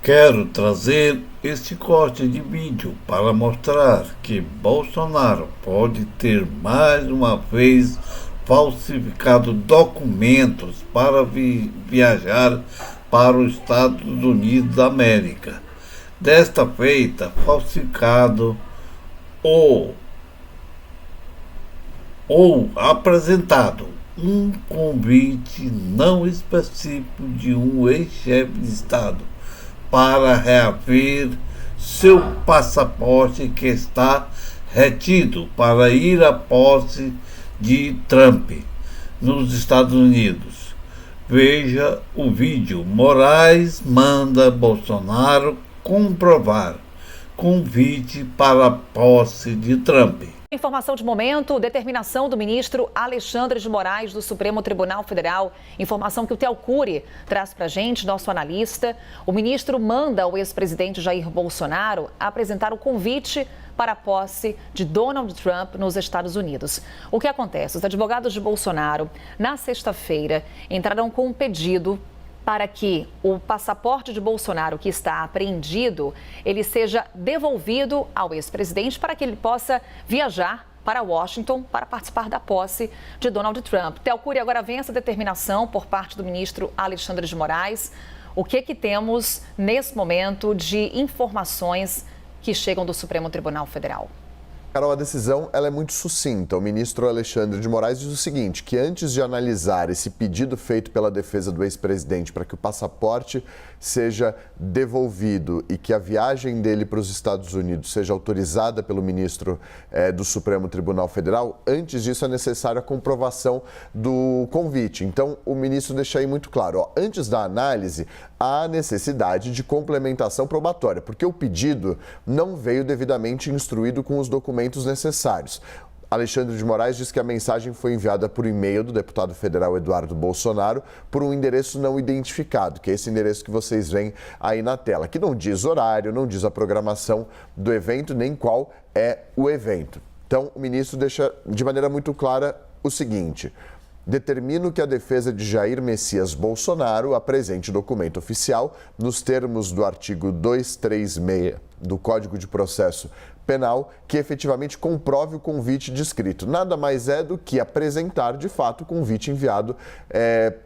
Quero trazer este corte de vídeo para mostrar que Bolsonaro pode ter mais uma vez falsificado documentos para viajar para os Estados Unidos da América. Desta feita, falsificado ou, ou apresentado um convite não específico de um ex-chefe de Estado para reaver seu passaporte que está retido para ir à posse de Trump nos Estados Unidos. Veja o vídeo. Moraes manda Bolsonaro comprovar convite para a posse de Trump. Informação de momento, determinação do ministro Alexandre de Moraes do Supremo Tribunal Federal. Informação que o Theo Cury traz para a gente, nosso analista. O ministro manda ao ex-presidente Jair Bolsonaro apresentar o convite para a posse de Donald Trump nos Estados Unidos. O que acontece? Os advogados de Bolsonaro, na sexta-feira, entraram com um pedido para que o passaporte de Bolsonaro, que está apreendido, ele seja devolvido ao ex-presidente para que ele possa viajar para Washington para participar da posse de Donald Trump. Theo Cury, agora vem essa determinação por parte do ministro Alexandre de Moraes. O que temos nesse momento de informações que chegam do Supremo Tribunal Federal? Carol, a decisão ela é muito sucinta. O ministro Alexandre de Moraes diz o seguinte, que antes de analisar esse pedido feito pela defesa do ex-presidente para que o passaporte seja devolvido e que a viagem dele para os Estados Unidos seja autorizada pelo ministro do Supremo Tribunal Federal, antes disso é necessária a comprovação do convite. Então, o ministro deixa aí muito claro, antes da análise, há necessidade de complementação probatória, porque o pedido não veio devidamente instruído com os documentos necessários. Alexandre de Moraes diz que a mensagem foi enviada por e-mail do deputado federal Eduardo Bolsonaro por um endereço não identificado, que é esse endereço que vocês veem aí na tela, que não diz horário, não diz a programação do evento, nem qual é o evento. Então, o ministro deixa de maneira muito clara o seguinte: determino que a defesa de Jair Messias Bolsonaro apresente documento oficial nos termos do artigo 236 do Código de Processo Penal que efetivamente comprove o convite descrito. Nada mais é do que apresentar, de fato, o convite enviado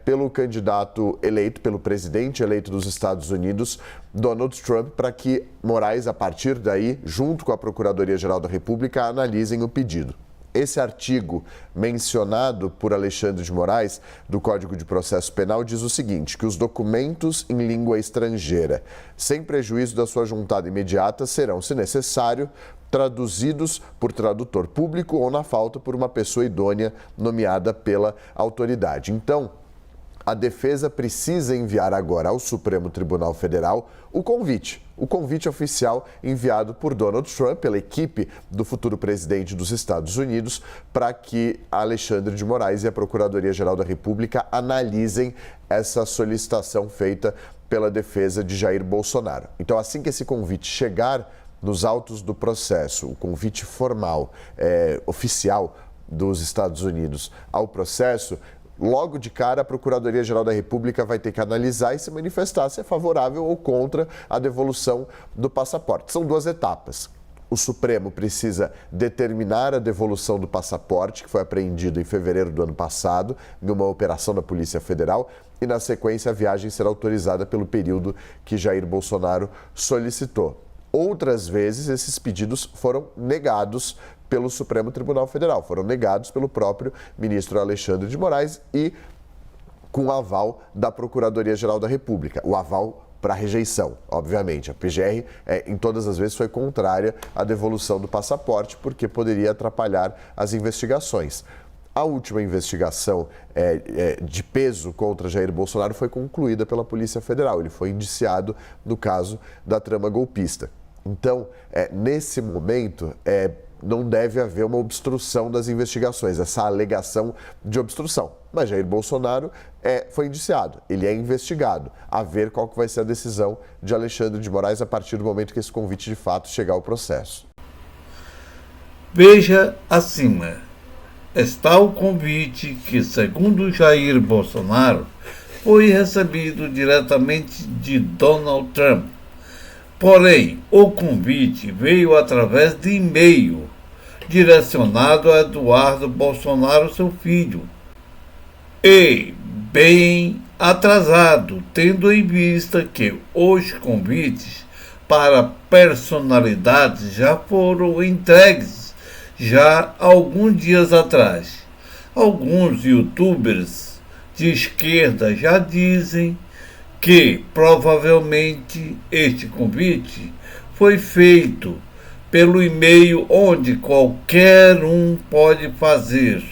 pelo candidato eleito, pelo presidente eleito dos Estados Unidos, Donald Trump, para que Moraes, a partir daí, junto com a Procuradoria-Geral da República, analisem o pedido. Esse artigo mencionado por Alexandre de Moraes, do Código de Processo Penal, diz o seguinte, que os documentos em língua estrangeira, sem prejuízo da sua juntada imediata, serão, se necessário, traduzidos por tradutor público ou, na falta, por uma pessoa idônea nomeada pela autoridade. Então, a defesa precisa enviar agora ao Supremo Tribunal Federal o convite oficial enviado por Donald Trump, pela equipe do futuro presidente dos Estados Unidos, para que Alexandre de Moraes e a Procuradoria-Geral da República analisem essa solicitação feita pela defesa de Jair Bolsonaro. Então, assim que esse convite chegar nos autos do processo, o convite formal, oficial dos Estados Unidos ao processo, logo de cara, a Procuradoria-Geral da República vai ter que analisar e se manifestar se é favorável ou contra a devolução do passaporte. São duas etapas. O Supremo precisa determinar a devolução do passaporte, que foi apreendido em fevereiro do ano passado, em uma operação da Polícia Federal, e, na sequência, a viagem será autorizada pelo período que Jair Bolsonaro solicitou. Outras vezes, esses pedidos foram negados pelo Supremo Tribunal Federal, foram negados pelo próprio ministro Alexandre de Moraes e com o aval da Procuradoria-Geral da República, o aval para rejeição, obviamente. A PGR, em todas as vezes, foi contrária à devolução do passaporte, porque poderia atrapalhar as investigações. A última investigação de peso contra Jair Bolsonaro foi concluída pela Polícia Federal. Ele foi indiciado no caso da trama golpista. Então, nesse momento, não deve haver uma obstrução das investigações, essa alegação de obstrução. Mas Jair Bolsonaro foi indiciado, ele é investigado. A ver qual que vai ser a decisão de Alexandre de Moraes a partir do momento que esse convite de fato chegar ao processo. Veja acima. Está o convite que, segundo Jair Bolsonaro, foi recebido diretamente de Donald Trump Porém, o convite veio através de e-mail, direcionado a Eduardo Bolsonaro, seu filho, e bem atrasado, tendo em vista que os convites para personalidades já foram entregues já há alguns dias atrás. Alguns youtubers de esquerda já dizem que provavelmente este convite foi feito pelo e-mail onde qualquer um pode fazer,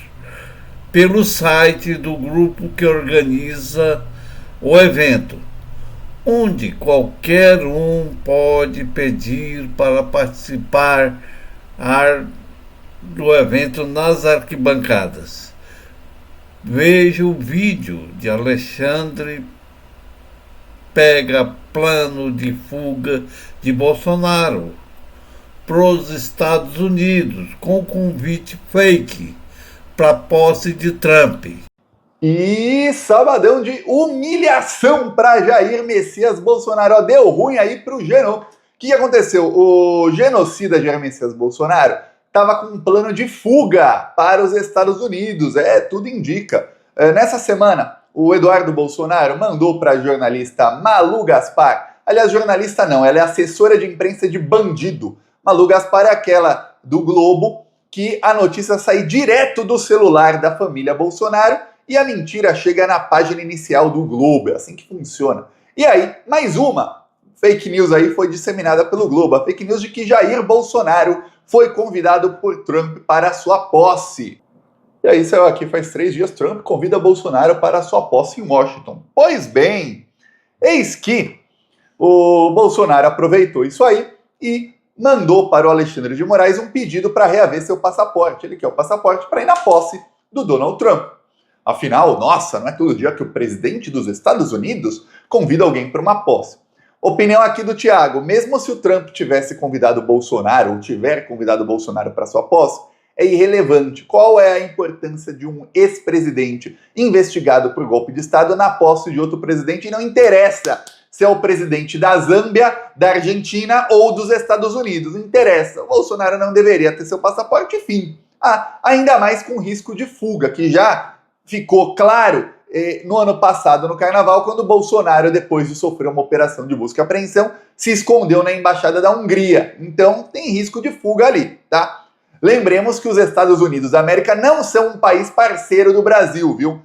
pelo site do grupo que organiza o evento, onde qualquer um pode pedir para participar do evento nas arquibancadas. Veja o vídeo de Alexandre pega plano de fuga de Bolsonaro para os Estados Unidos com convite fake para posse de Trump. E sabadão de humilhação para Jair Messias Bolsonaro. Ó, deu ruim aí para o Geno. O que aconteceu? O genocida Jair Messias Bolsonaro estava com um plano de fuga para os Estados Unidos. Tudo indica. Nessa semana, o Eduardo Bolsonaro mandou para a jornalista Malu Gaspar. Aliás, jornalista não, ela é assessora de imprensa de bandido. Malu Gaspar é aquela do Globo que a notícia sai direto do celular da família Bolsonaro e a mentira chega na página inicial do Globo. É assim que funciona. E aí, mais uma fake news aí foi disseminada pelo Globo. A fake news de que Jair Bolsonaro foi convidado por Trump para a sua posse. E aí saiu aqui faz 3 dias, Trump convida Bolsonaro para a sua posse em Washington. Pois bem, eis que o Bolsonaro aproveitou isso aí e mandou para o Alexandre de Moraes um pedido para reaver seu passaporte. Ele quer o passaporte para ir na posse do Donald Trump. Afinal, nossa, não é todo dia que o presidente dos Estados Unidos convida alguém para uma posse. Opinião aqui do Thiago, mesmo se o Trump tivesse convidado o Bolsonaro ou tiver convidado o Bolsonaro para sua posse, é irrelevante. Qual é a importância de um ex-presidente investigado por golpe de Estado na posse de outro presidente? E não interessa se é o presidente da Zâmbia, da Argentina ou dos Estados Unidos. Não interessa. O Bolsonaro não deveria ter seu passaporte, fim. Ainda mais com risco de fuga, que já ficou claro no ano passado, no Carnaval, quando o Bolsonaro, depois de sofrer uma operação de busca e apreensão, se escondeu na Embaixada da Hungria. Então, tem risco de fuga ali, tá? Lembremos que os Estados Unidos da América não são um país parceiro do Brasil, viu?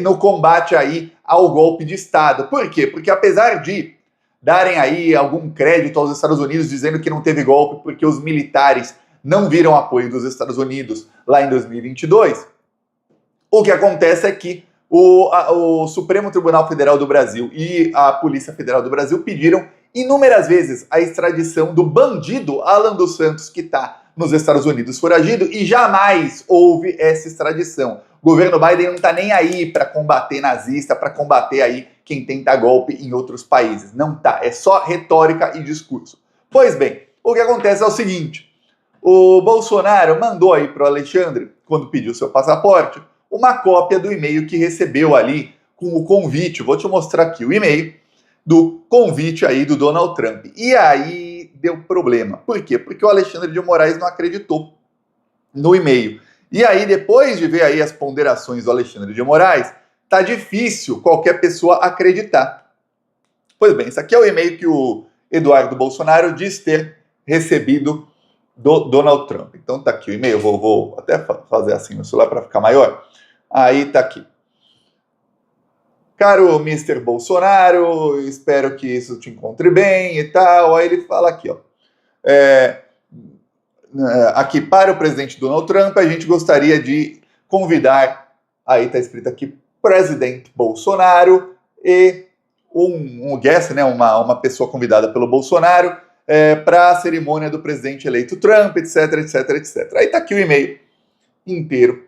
No combate aí ao golpe de Estado. Por quê? Porque apesar de darem aí algum crédito aos Estados Unidos dizendo que não teve golpe porque os militares não viram apoio dos Estados Unidos lá em 2022, o que acontece é que o Supremo Tribunal Federal do Brasil e a Polícia Federal do Brasil pediram inúmeras vezes a extradição do bandido Alan dos Santos, que está nos Estados Unidos foragido, e jamais houve essa extradição. O governo Biden não está nem aí para combater nazista, para combater aí quem tenta golpe em outros países. Não tá, é só retórica e discurso. Pois bem, o que acontece é o seguinte, o Bolsonaro mandou aí para o Alexandre, quando pediu seu passaporte, uma cópia do e-mail que recebeu ali com o convite. Vou te mostrar aqui o e-mail do convite aí do Donald Trump. E aí deu problema. Por quê? Porque o Alexandre de Moraes não acreditou no e-mail. E aí, depois de ver aí as ponderações do Alexandre de Moraes, tá difícil qualquer pessoa acreditar. Pois bem, esse aqui é o e-mail que o Eduardo Bolsonaro diz ter recebido do Donald Trump. Então tá aqui o e-mail, vou até fazer assim no celular para ficar maior. Aí tá aqui. Caro Mr. Bolsonaro, espero que isso te encontre bem e tal. Aí ele fala aqui, ó. Aqui para o presidente Donald Trump, a gente gostaria de convidar, aí tá escrito aqui, Presidente Bolsonaro e um guest, né, uma pessoa convidada pelo Bolsonaro para a cerimônia do presidente eleito Trump, etc, etc, etc. Aí tá aqui o e-mail inteiro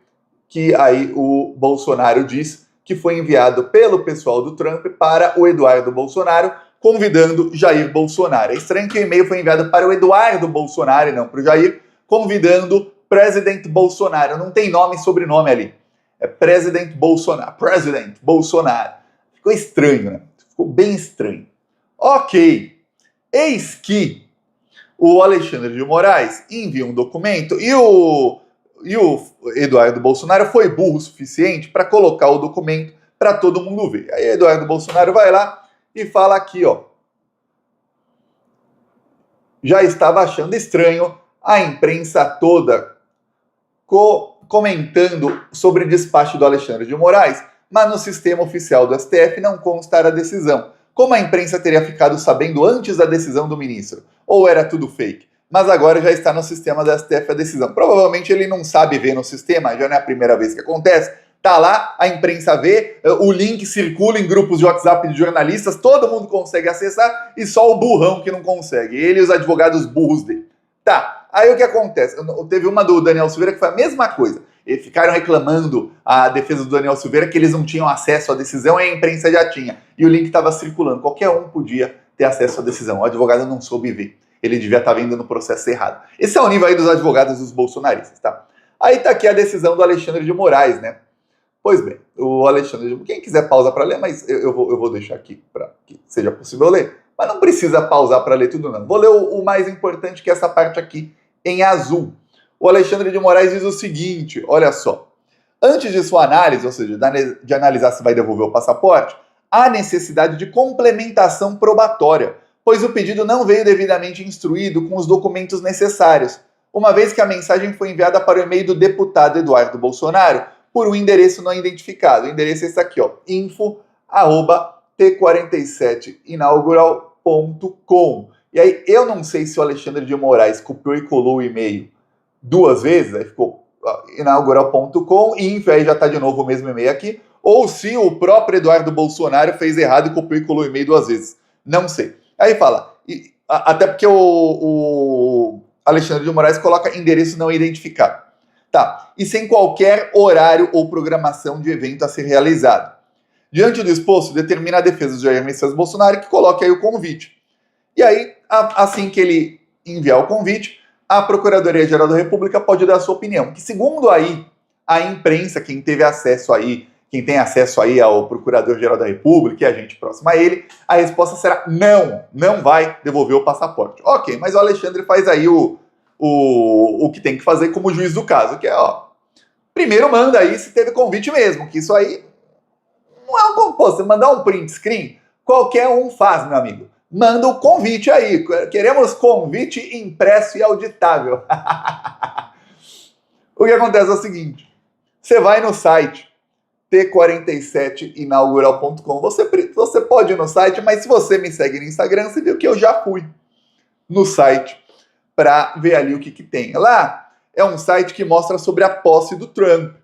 que aí o Bolsonaro diz que foi enviado pelo pessoal do Trump para o Eduardo Bolsonaro, convidando Jair Bolsonaro. É estranho que o e-mail foi enviado para o Eduardo Bolsonaro e não para o Jair, convidando Presidente Bolsonaro. Não tem nome e sobrenome ali. É Presidente Bolsonaro. Presidente Bolsonaro. Ficou estranho, né? Ficou bem estranho. Ok. Eis que o Alexandre de Moraes envia um documento e o Eduardo Bolsonaro foi burro o suficiente para colocar o documento para todo mundo ver. Aí Eduardo Bolsonaro vai lá e fala aqui, ó. Já estava achando estranho a imprensa toda comentando sobre o despacho do Alexandre de Moraes, mas no sistema oficial do STF não constar a decisão. Como a imprensa teria ficado sabendo antes da decisão do ministro? Ou era tudo fake? Mas agora já está no sistema do STF a decisão. Provavelmente ele não sabe ver no sistema, já não é a primeira vez que acontece. Tá lá, a imprensa vê, o link circula em grupos de WhatsApp de jornalistas, todo mundo consegue acessar e só o burrão que não consegue. Ele e os advogados burros dele. Tá, aí o que acontece? Teve uma do Daniel Silveira que foi a mesma coisa. Eles ficaram reclamando a defesa do Daniel Silveira que eles não tinham acesso à decisão e a imprensa já tinha. E o link estava circulando. Qualquer um podia ter acesso à decisão. O advogado não soube ver. Ele devia estar vendo no processo errado. Esse é o nível aí dos advogados dos bolsonaristas, tá? Aí tá aqui a decisão do Alexandre de Moraes, né? Pois bem, o Alexandre de Moraes, quem quiser pausar para ler, mas eu vou deixar aqui para que seja possível ler. Mas não precisa pausar para ler tudo, não. Vou ler o mais importante, que é essa parte aqui em azul. O Alexandre de Moraes diz o seguinte, olha só. Antes de sua análise, ou seja, de analisar se vai devolver o passaporte, há necessidade de complementação probatória, pois o pedido não veio devidamente instruído com os documentos necessários, uma vez que a mensagem foi enviada para o e-mail do deputado Eduardo Bolsonaro por um endereço não identificado. O endereço é esse aqui, ó, info@t47inaugural.com. E aí, eu não sei se o Alexandre de Moraes copiou e colou o e-mail duas vezes, aí ficou inaugural.com, e info, aí já está de novo o mesmo e-mail aqui, ou se o próprio Eduardo Bolsonaro fez errado e copiou e colou o e-mail duas vezes. Não sei. Aí fala, até porque o Alexandre de Moraes coloca endereço não identificado. Tá, e sem qualquer horário ou programação de evento a ser realizado. Diante do exposto, determina a defesa do Jair Messias Bolsonaro que coloque aí o convite. E aí, assim que ele enviar o convite, a Procuradoria-Geral da República pode dar a sua opinião. Que segundo aí a imprensa, quem tem acesso aí ao Procurador-Geral da República e a gente próximo a ele, a resposta será não vai devolver o passaporte. Ok, mas o Alexandre faz aí o que tem que fazer como juiz do caso, que é, ó, primeiro manda aí se teve convite mesmo, que isso aí não é um composto. Você mandar um print screen, qualquer um faz, meu amigo. Manda o convite aí, queremos convite impresso e auditável. O que acontece é o seguinte, você vai no site t47inaugural.com, você pode ir no site, mas se você me segue no Instagram, você viu que eu já fui no site para ver ali o que tem. Lá é um site que mostra sobre a posse do Trump.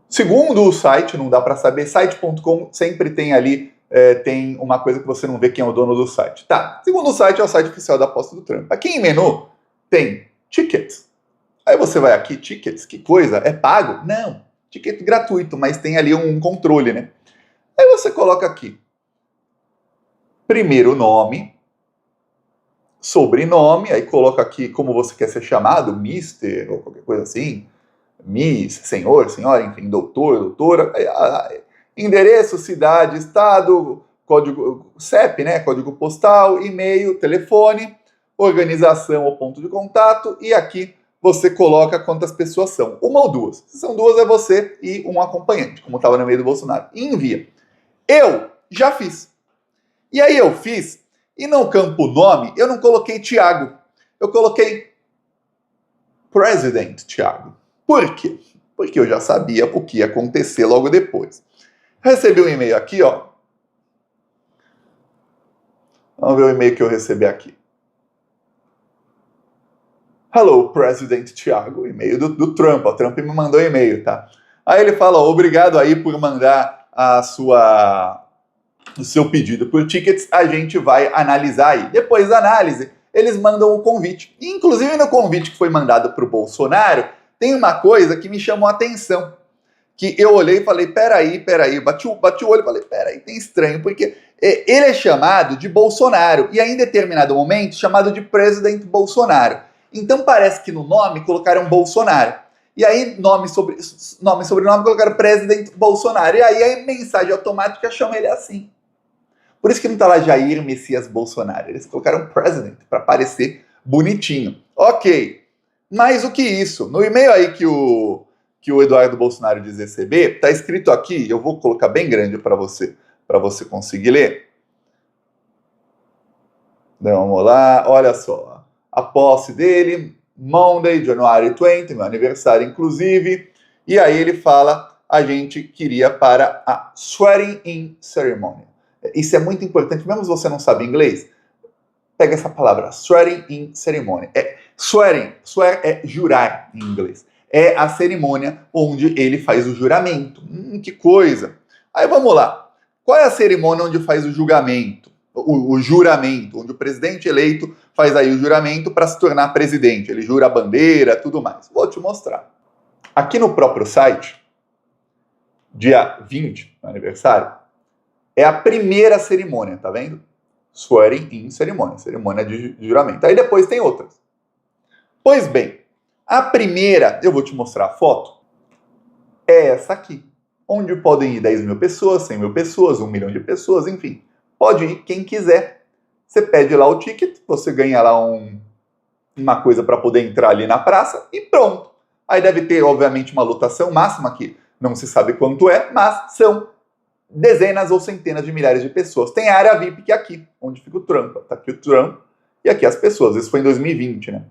Segundo o site, não dá para saber, site.com sempre tem ali, tem uma coisa que você não vê quem é o dono do site. Tá, segundo o site, é o site oficial da posse do Trump. Aqui em menu tem tickets. Aí você vai aqui, tickets, que coisa, é pago? Não, ticket gratuito, mas tem ali um controle, né? Aí você coloca aqui, primeiro nome, sobrenome, aí coloca aqui como você quer ser chamado, Mister, ou qualquer coisa assim, Miss, senhor, senhora, enfim, doutor, doutora, endereço, cidade, estado, código CEP, né, código postal, e-mail, telefone, organização ou ponto de contato, e aqui você coloca quantas pessoas são, uma ou duas. Se são duas é você e um acompanhante, como estava no meio do Bolsonaro, e envia. Eu já fiz. E aí eu fiz, e no campo nome, eu não coloquei Thiago. Eu coloquei President Thiago. Por quê? Porque eu já sabia o que ia acontecer logo depois. Recebi um e-mail aqui, ó. Vamos ver o e-mail que eu recebi aqui. Hello, President Thiago. E-mail do Trump. O Trump me mandou um e-mail, tá? Aí ele fala, obrigado aí por mandar o seu pedido por tickets, a gente vai analisar aí. Depois da análise, eles mandam o convite. E, inclusive, no convite que foi mandado para o Bolsonaro, tem uma coisa que me chamou a atenção. Que eu olhei e falei, peraí, bati o olho e falei, peraí, tem estranho, porque ele é chamado de Bolsonaro, e aí, em determinado momento, chamado de President Bolsonaro. Então, parece que no nome colocaram Bolsonaro. E aí, nome e sobrenome colocaram President Bolsonaro. E aí, a mensagem automática chama ele assim. Por isso que não tá lá Jair Messias Bolsonaro. Eles colocaram president para parecer bonitinho. Ok, mais o que isso? No e-mail aí que o Eduardo Bolsonaro diz receber, tá escrito aqui, eu vou colocar bem grande para você conseguir ler. Então, vamos lá, olha só. A posse dele, Monday, January 20, meu aniversário inclusive. E aí ele fala, a gente queria para a swearing in ceremony. Isso é muito importante, mesmo se você não sabe inglês, pega essa palavra, swearing in ceremony. Swear é jurar em inglês. É a cerimônia onde ele faz o juramento. Que coisa. Aí vamos lá. Qual é a cerimônia onde faz o julgamento? O juramento, onde o presidente eleito faz aí o juramento para se tornar presidente. Ele jura a bandeira, tudo mais. Vou te mostrar. Aqui no próprio site, dia 20, no aniversário, é a primeira cerimônia, tá vendo? Swearing in cerimônia, cerimônia de juramento. Aí depois tem outras. Pois bem, a primeira, eu vou te mostrar a foto, é essa aqui, onde podem ir 10 mil pessoas, 100 mil pessoas, 1 milhão de pessoas, enfim. Pode ir quem quiser. Você pede lá o ticket, você ganha lá uma coisa para poder entrar ali na praça e pronto. Aí deve ter, obviamente, uma lotação máxima que não se sabe quanto é, mas são dezenas ou centenas de milhares de pessoas. Tem a área VIP que é aqui, onde fica o Trump. Tá aqui o Trump e aqui as pessoas. Isso foi em 2020, né?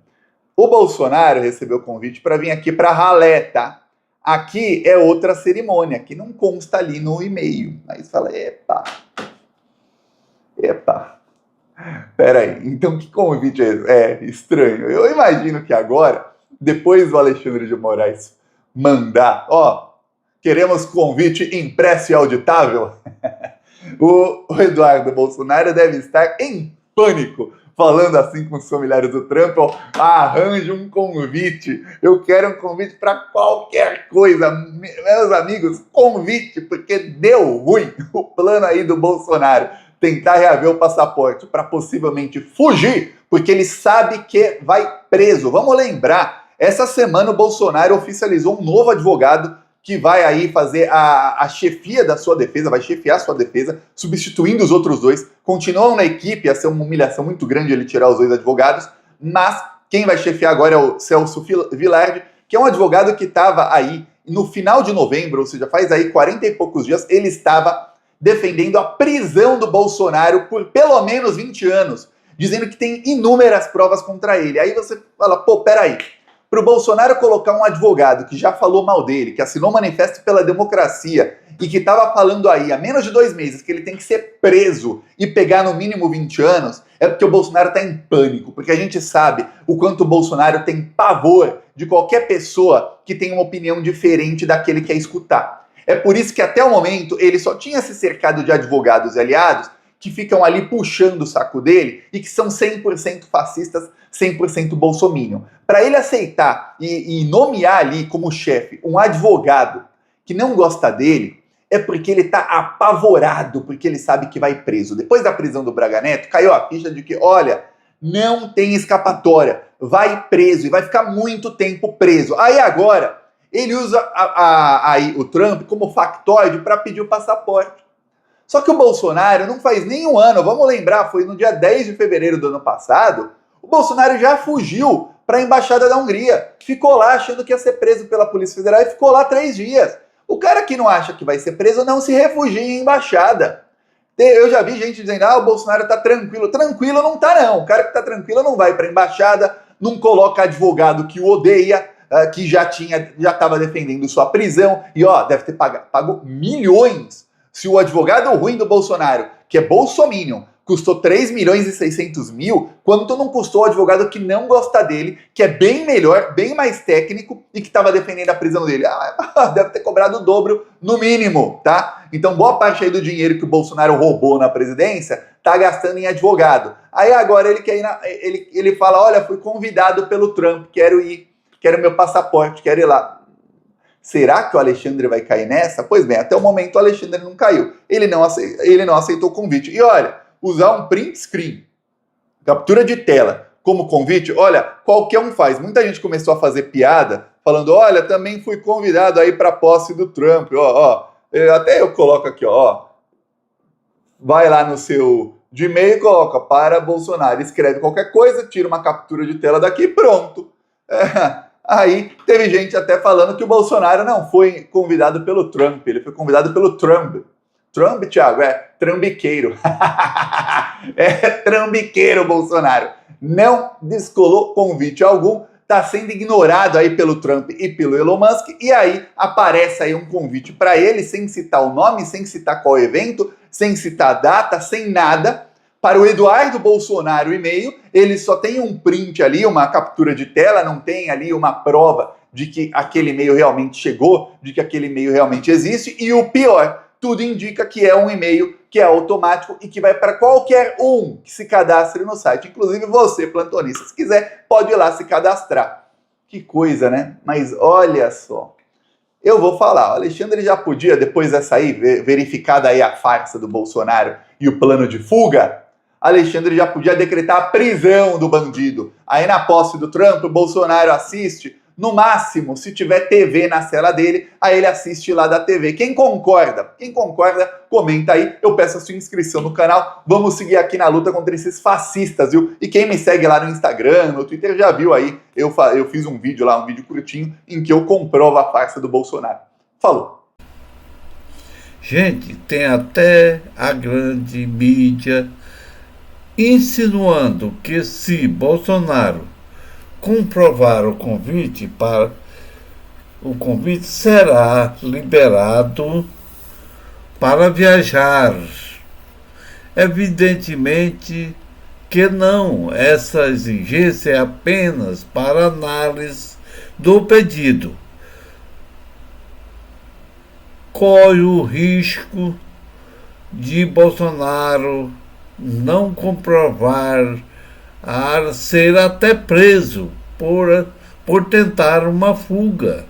O Bolsonaro recebeu o convite para vir aqui para Ralé, tá? Aqui é outra cerimônia, que não consta ali no e-mail. Aí você fala, epa. Peraí, então que convite é esse? É estranho. Eu imagino que agora, depois do Alexandre de Moraes mandar, queremos convite impresso e auditável, o Eduardo Bolsonaro deve estar em pânico, falando assim com os familiares do Trump, arranje um convite, eu quero um convite para qualquer coisa, meus amigos, convite, porque deu ruim o plano aí do Bolsonaro, tentar reaver o passaporte para possivelmente fugir, porque ele sabe que vai preso. Vamos lembrar, essa semana o Bolsonaro oficializou um novo advogado que vai aí fazer a chefia da sua defesa, vai chefiar a sua defesa, substituindo os outros dois. Continuam na equipe, ia ser uma humilhação muito grande ele tirar os dois advogados, mas quem vai chefiar agora é o Celso Vilardi, que é um advogado que estava aí no final de novembro, ou seja, faz aí 40 e poucos dias, ele estava defendendo a prisão do Bolsonaro por pelo menos 20 anos, dizendo que tem inúmeras provas contra ele. Aí você fala, peraí, para o Bolsonaro colocar um advogado que já falou mal dele, que assinou manifesto pela democracia e que estava falando aí há menos de 2 meses que ele tem que ser preso e pegar no mínimo 20 anos, é porque o Bolsonaro está em pânico, porque a gente sabe o quanto o Bolsonaro tem pavor de qualquer pessoa que tem uma opinião diferente da que ele quer escutar. É por isso que até o momento ele só tinha se cercado de advogados e aliados que ficam ali puxando o saco dele e que são 100% fascistas, 100% bolsominion. Para ele aceitar e nomear ali como chefe um advogado que não gosta dele, é porque ele está apavorado, porque ele sabe que vai preso. Depois da prisão do Braga Neto, caiu a ficha de que, olha, não tem escapatória, vai preso e vai ficar muito tempo preso. Aí agora ele usa aí o Trump como factoide para pedir o passaporte. Só que o Bolsonaro não faz nem um ano, vamos lembrar, foi no dia 10 de fevereiro do ano passado, o Bolsonaro já fugiu para a Embaixada da Hungria, ficou lá achando que ia ser preso pela Polícia Federal e ficou lá 3 dias. O cara que não acha que vai ser preso não se refugia em embaixada. Eu já vi gente dizendo, o Bolsonaro tá tranquilo. Tranquilo não tá não, o cara que tá tranquilo não vai para a embaixada, não coloca advogado que o odeia, que já estava defendendo sua prisão, e deve ter pago milhões. Se o advogado ruim do Bolsonaro, que é bolsominion, custou 3 milhões e 600 mil, quanto não custou o advogado que não gosta dele, que é bem melhor, bem mais técnico e que estava defendendo a prisão dele? Deve ter cobrado o dobro no mínimo, tá? Então boa parte aí do dinheiro que o Bolsonaro roubou na presidência tá gastando em advogado. Aí agora ele quer ir ele fala, olha, fui convidado pelo Trump, quero ir, quero meu passaporte, quero ir lá. Será que o Alexandre vai cair nessa? Pois bem, até o momento o Alexandre não caiu. Ele não aceitou o convite. E olha, usar um print screen, captura de tela, como convite, olha, qualquer um faz. Muita gente começou a fazer piada, falando, olha, também fui convidado aí para a posse do Trump, até eu coloco aqui, vai lá no seu Gmail e coloca para Bolsonaro, escreve qualquer coisa, tira uma captura de tela daqui e pronto. Aí teve gente até falando que o Bolsonaro não foi convidado pelo Trump, ele foi convidado pelo Trump. Trump, Thiago, é trambiqueiro. É trambiqueiro o Bolsonaro. Não descolou convite algum, está sendo ignorado aí pelo Trump e pelo Elon Musk, e aí aparece aí um convite para ele, sem citar o nome, sem citar qual evento, sem citar data, sem nada, para o Eduardo Bolsonaro o e-mail. Ele só tem um print ali, uma captura de tela, não tem ali uma prova de que aquele e-mail realmente chegou, de que aquele e-mail realmente existe, e o pior, tudo indica que é um e-mail que é automático e que vai para qualquer um que se cadastre no site. Inclusive você, plantonista, se quiser, pode ir lá se cadastrar. Que coisa, né? Mas olha só, eu vou falar, o Alexandre já podia, depois dessa aí, verificada aí a farsa do Bolsonaro e o plano de fuga, Alexandre já podia decretar a prisão do bandido. Aí na posse do Trump, o Bolsonaro assiste. No máximo, se tiver TV na cela dele, aí ele assiste lá da TV. Quem concorda, comenta aí. Eu peço a sua inscrição no canal. Vamos seguir aqui na luta contra esses fascistas, viu? E quem me segue lá no Instagram, no Twitter, já viu aí. Eu fiz um vídeo lá, um vídeo curtinho, em que eu comprovo a farsa do Bolsonaro. Falou. Gente, tem até a grande mídia insinuando que se Bolsonaro comprovar o convite, será liberado para viajar. Evidentemente que não, essa exigência é apenas para análise do pedido. Corre o risco de Bolsonaro não comprovar a ser até preso por tentar uma fuga.